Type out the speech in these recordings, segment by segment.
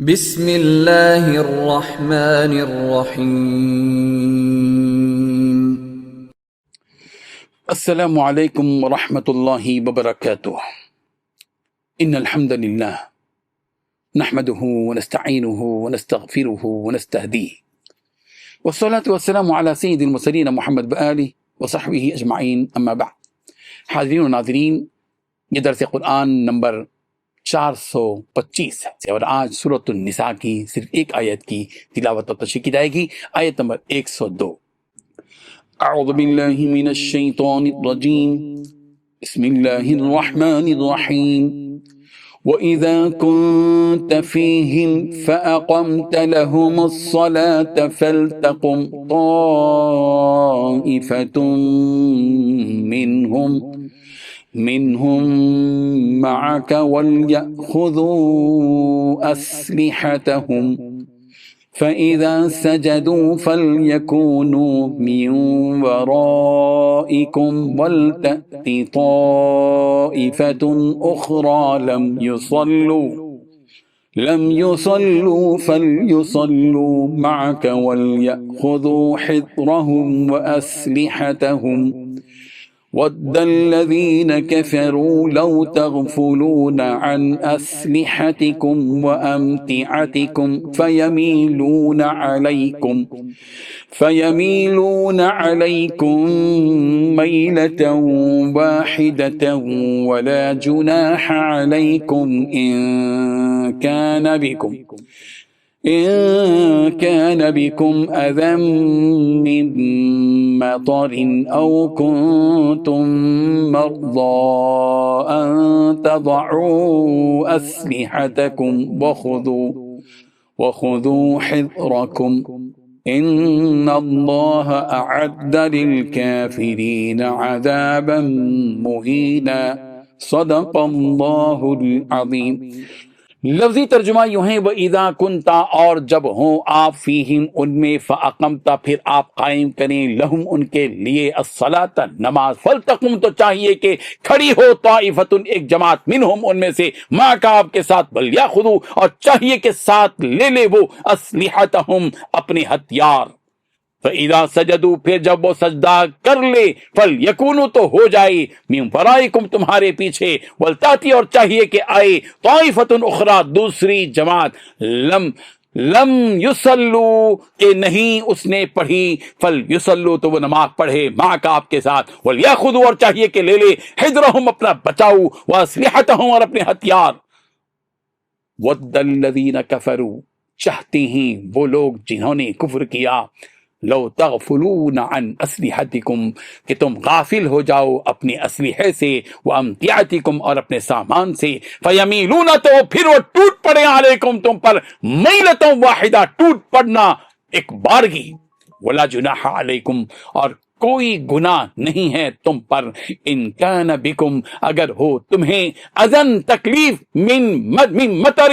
بسم اللہ الرحمن الرحیم۔ السلام علیکم ورحمۃ اللہ وبرکاتہ۔ ان الحمد للہ نحمده ونستعینه ونستغفره ونستهدیه والصلاة والسلام على سید المرسلین محمد بآلہ وصحبہ اجمعین، اما بعد۔ حاضرین و ناظرین، یہ درس قرآن نمبر 425 ہے اور آج سورۃ النساء کی صرف ایک آیت کی تلاوت و تشریح کی جائے گی، آیت نمبر 102۔ اعوذ باللہ من الشیطان الرجیم، بسم اللہ الرحمن الرحیم۔ وَإِذَا كُنْتَ فِيهِمْ فَأَقَمْتَ لَهُمُ الصَّلَاةَ فَلْتَقُمْ طَائِفَةٌ منهم معك وليأخذوا أسلحتهم فإذا سجدوا فليكونوا من ورائكم ولتأت طائفة أخرى لم يصلوا فليصلوا معك وليأخذوا حذرهم وأسلحتهم وَدَّ الَّذِينَ كَفَرُوا لَوْ تَغْفُلُونَ عَنْ أَسْلِحَتِكُمْ وَأَمْتِعَتِكُمْ فَيَمِيلُونَ عَلَيْكُمْ مَيْلَةً وَاحِدَةً وَلَا جُنَاحَ عَلَيْكُمْ إِن كان بكم أذى من مطر أو كنتم مرضى أن تضعوا أسلحتكم وخذوا حذركم إن الله أعد للكافرين عذابا مهينا صدق اللہ العظیم۔ لفظی ترجمہ یوں ہے، وَإِذَا كُنْتَ، اور جب ہوں آپ، فیہم ان میں، فَأَقَمْتَ پھر آپ قائم کریں، لہم ان کے لیے، الصلاۃ نماز، فَلْتَقُمْ تو چاہیے کہ کھڑی ہو، طائفۃ ایک جماعت، منہم ان میں سے، معک آپ کے ساتھ، وَلْيَأْخُذُوا اور چاہیے کہ ساتھ لے لے وہ، أَسْلِحَتَهُمْ اپنے ہتھیار، فَإِذَا سَجَدُوا پھر جب وہ سجدہ کر لے، فَلْيَكُونُوا تو ہو جائے، مِن وَرَائِكُمْ تمہارے پیچھے، وَلْتَأْتِ اور چاہیے کہ آئے، طَائِفَةٌ أُخْرَى دوسری جماعت، لم یصلوا کہ نہیں اس نے پڑھی، فَلْيُصَلُّوا تو وہ نماز پڑھے، معک آپ کے ساتھ، وَلْيَأْخُذُوا اور چاہیے کہ لے لے، حِذْرَهُمْ اپنا بچاؤ، وَأَسْلِحَتَهُمْ اور اپنے ہتھیار، وَدَّ الَّذِينَ كَفَرُوا چاہتے ہیں وہ لوگ جنہوں نے کفر کیا، لو تغفلون عن اسلحتکم کہ تم غافل ہو جاؤ اپنے اسلحے سے، وامتعتکم اور اپنے سامان سے، فیمیلون تو پھر وہ ٹوٹ پڑے، علیکم تم پر، میلۃ واحدہ ٹوٹ پڑنا ایک بارگی، ولا جناح علیکم اور کوئی گناہ نہیں ہے تم پر، ان کان بکم اگر ہو تمہیں، اذن تکلیف، من مطر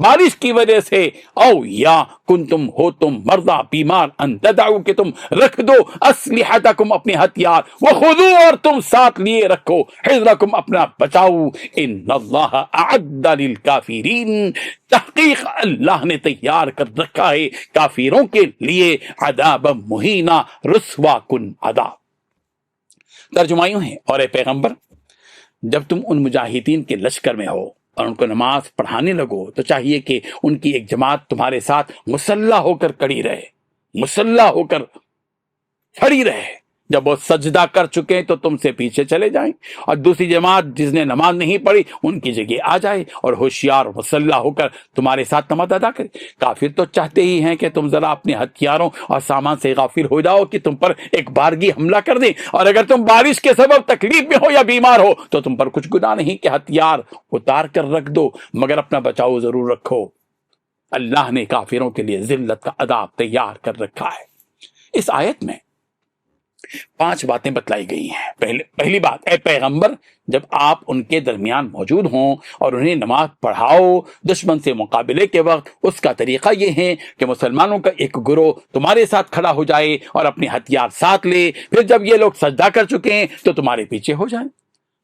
بارش کی وجہ سے، او یا کنتم ہو تم مرضى بیمار، ان تدعو کہ تم رکھ دو، اسلحتکم اپنے ہتھیار، وخذو اور تم ساتھ لیے رکھو، حذرکم اپنا بچاؤ، ان اللہ اعد للکافرین تحقیق اللہ نے تیار کر رکھا ہے کافروں کے لیے، عذاب مہینہ رسوا کن عذاب۔ ترجمہ یوں ہے، اور اے پیغمبر جب تم ان مجاہدین کے لشکر میں ہو اور ان کو نماز پڑھانے لگو تو چاہیے کہ ان کی ایک جماعت تمہارے ساتھ مسلح ہو کر کھڑی رہے، مسلح ہو کر کھڑی رہے، جب وہ سجدہ کر چکے تو تم سے پیچھے چلے جائیں، اور دوسری جماعت جس نے نماز نہیں پڑھی ان کی جگہ آ جائے اور ہوشیار مسلح ہو کر تمہارے ساتھ نماز ادا کرے۔ کافر تو چاہتے ہی ہیں کہ تم ذرا اپنے ہتھیاروں اور سامان سے غافل ہو جاؤ کہ تم پر ایک بارگی حملہ کر دیں، اور اگر تم بارش کے سبب تکلیف میں ہو یا بیمار ہو تو تم پر کچھ گناہ نہیں کہ ہتھیار اتار کر رکھ دو، مگر اپنا بچاؤ ضرور رکھو۔ اللہ نے کافروں کے لیے ذلت کا عذاب تیار کر رکھا ہے۔ اس آیت میں 5 باتیں بتلائی گئی ہیں۔ پہلی بات، اے پیغمبر جب آپ ان کے درمیان موجود ہوں اور انہیں نماز پڑھاؤ دشمن سے مقابلے کے وقت، اس کا طریقہ یہ ہے کہ مسلمانوں کا ایک گروہ تمہارے ساتھ کھڑا ہو جائے اور اپنے ہتھیار ساتھ لے، پھر جب یہ لوگ سجدہ کر چکے ہیں تو تمہارے پیچھے ہو جائیں۔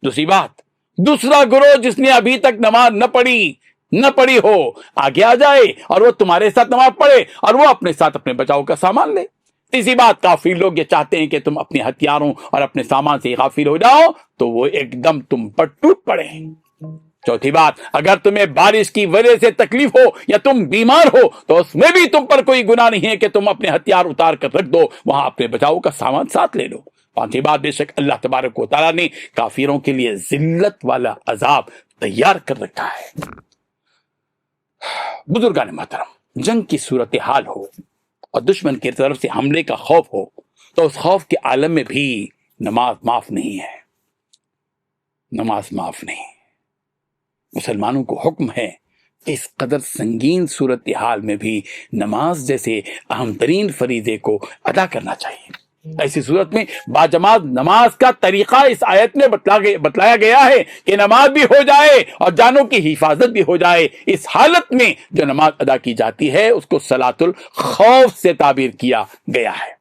دوسری بات، دوسرا گروہ جس نے ابھی تک نماز نہ پڑھی نہ پڑھی ہو آگے آ جائے اور وہ تمہارے ساتھ نماز پڑھے اور وہ اپنے ساتھ اپنے بچاؤ کا سامان لے۔ تیسری بات، کافر لوگ یہ چاہتے ہیں کہ تم اپنے ہتھیاروں اور اپنے سامان سے غافل ہو جاؤ تو وہ ایک دم تم پر ٹوٹ پڑے۔ چوتھی بات، اگر تمہیں بارش کی وجہ سے تکلیف ہو یا تم بیمار ہو تو اس میں بھی تم پر کوئی گناہ نہیں ہے کہ تم اپنے ہتھیار اتار کر رکھ دو، وہاں اپنے بچاؤ کا سامان ساتھ لے لو۔ پانچویں بات، بے شک اللہ تبارک و تعالیٰ نے کافروں کے لیے ذلت والا عذاب تیار کر رکھا ہے۔ بزرگان محترم، جنگ کی صورتحال ہو اور دشمن کی طرف سے حملے کا خوف ہو تو اس خوف کے عالم میں بھی نماز معاف نہیں ہے، نماز معاف نہیں۔ مسلمانوں کو حکم ہے کہ اس قدر سنگین صورتحال میں بھی نماز جیسے اہم ترین فریضے کو ادا کرنا چاہیے۔ ایسی صورت میں باجماعت نماز کا طریقہ اس آیت میں بتلایا گیا ہے کہ نماز بھی ہو جائے اور جانوں کی حفاظت بھی ہو جائے۔ اس حالت میں جو نماز ادا کی جاتی ہے اس کو صلاۃ الخوف سے تعبیر کیا گیا ہے۔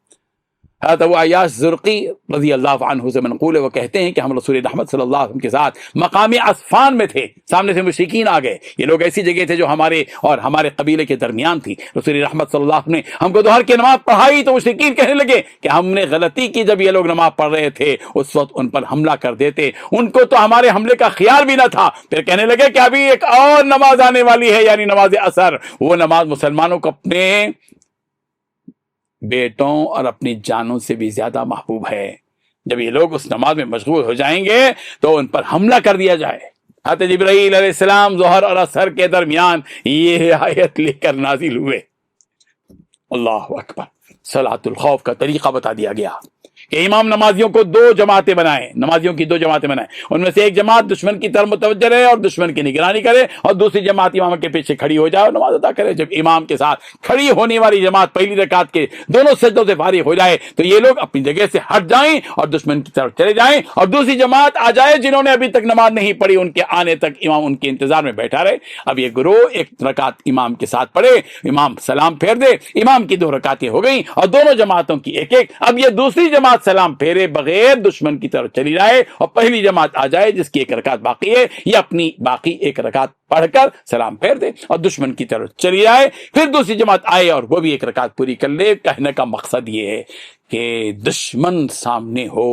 حضرت ابو عیاش زرقی رضی اللہ عنہ سے منقول ہے، وہ کہتے ہیں کہ ہم رسول رحمت صلی اللہ علیہ وسلم کے ساتھ مقام عصفان میں تھے، سامنے سے مشرکین آ گئے۔ یہ لوگ ایسی جگہ تھے جو ہمارے اور ہمارے قبیلے کے درمیان تھی۔ رسول رحمت صلی اللہ علیہ وسلم نے ہم کو ظہر کی نماز پڑھائی تو مشرکین کہنے لگے کہ ہم نے غلطی کی، جب یہ لوگ نماز پڑھ رہے تھے اس وقت ان پر حملہ کر دیتے، ان کو تو ہمارے حملے کا خیال بھی نہ تھا۔ پھر کہنے لگے کہ ابھی ایک اور نماز آنے والی ہے، یعنی نماز عصر۔ وہ نماز مسلمانوں کو اپنے بیٹوں اور اپنی جانوں سے بھی زیادہ محبوب ہے۔ جب یہ لوگ اس نماز میں مشغول ہو جائیں گے تو ان پر حملہ کر دیا جائے۔ حضرت جبرائیل علیہ السلام ظہر اور عصر کے درمیان یہ آیت لے کر نازل ہوئے۔ اللہ اکبر۔ صلاۃ الخوف کا طریقہ بتا دیا گیا کہ امام نمازیوں کو دو جماعتیں بنائیں، نمازیوں کی دو جماعتیں بنائیں، ان میں سے ایک جماعت دشمن کی طرف متوجہ رہے اور دشمن کی نگرانی کرے، اور دوسری جماعت امام کے پیچھے کھڑی ہو جائے اور نماز ادا کرے۔ جب امام کے ساتھ کھڑی ہونے والی جماعت پہلی رکعت کے دونوں سجدوں سے فارغ ہو جائے تو یہ لوگ اپنی جگہ سے ہٹ جائیں اور دشمن کی طرف چلے جائیں، اور دوسری جماعت آ جائے جنہوں نے ابھی تک نماز نہیں پڑھی، ان کے آنے تک امام ان کے انتظار میں بیٹھا رہے۔ اب یہ گروہ ایک رکعت امام کے ساتھ پڑھے، امام سلام پھیر دے، امام کی دو رکعتیں ہو گئیں اور دونوں جماعتوں کی ایک ایک۔ اب یہ دوسری جماعت سلام پھیرے بغیر دشمن کی طرف چلی جائے اور پہلی جماعت آ جائے جس کی ایک رکعت باقی ہے، یہ اپنی باقی ایک رکعت پڑھ کر سلام پھیر دے اور دشمن کی طرف چلی جائے۔ پھر دوسری جماعت آئے اور وہ بھی ایک رکعت پوری کر لے۔ کہنے کا مقصد یہ ہے کہ دشمن سامنے ہو،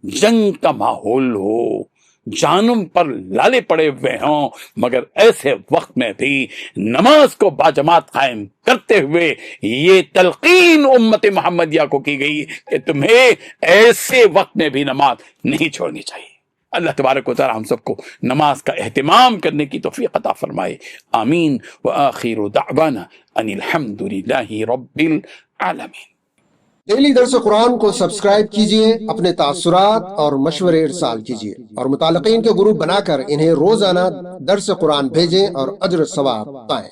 جنگ کا ماحول ہو، جانم پر لالے پڑے ہوئے ہوں، مگر ایسے وقت میں بھی نماز کو باجماعت قائم کرتے ہوئے یہ تلقین امت محمدیہ کو کی گئی کہ تمہیں ایسے وقت میں بھی نماز نہیں چھوڑنی چاہیے۔ اللہ تبارک و تعالی ہم سب کو نماز کا اہتمام کرنے کی توفیق عطا فرمائے، آمین۔ وآخر دعوانا ان الحمد للہ رب العالمین۔ ڈیلی درس قرآن کو سبسکرائب کیجئے، اپنے تاثرات اور مشورے ارسال کیجئے اور متعلقین کے گروپ بنا کر انہیں روزانہ درس قرآن بھیجیں اور اجر ثواب پائیں۔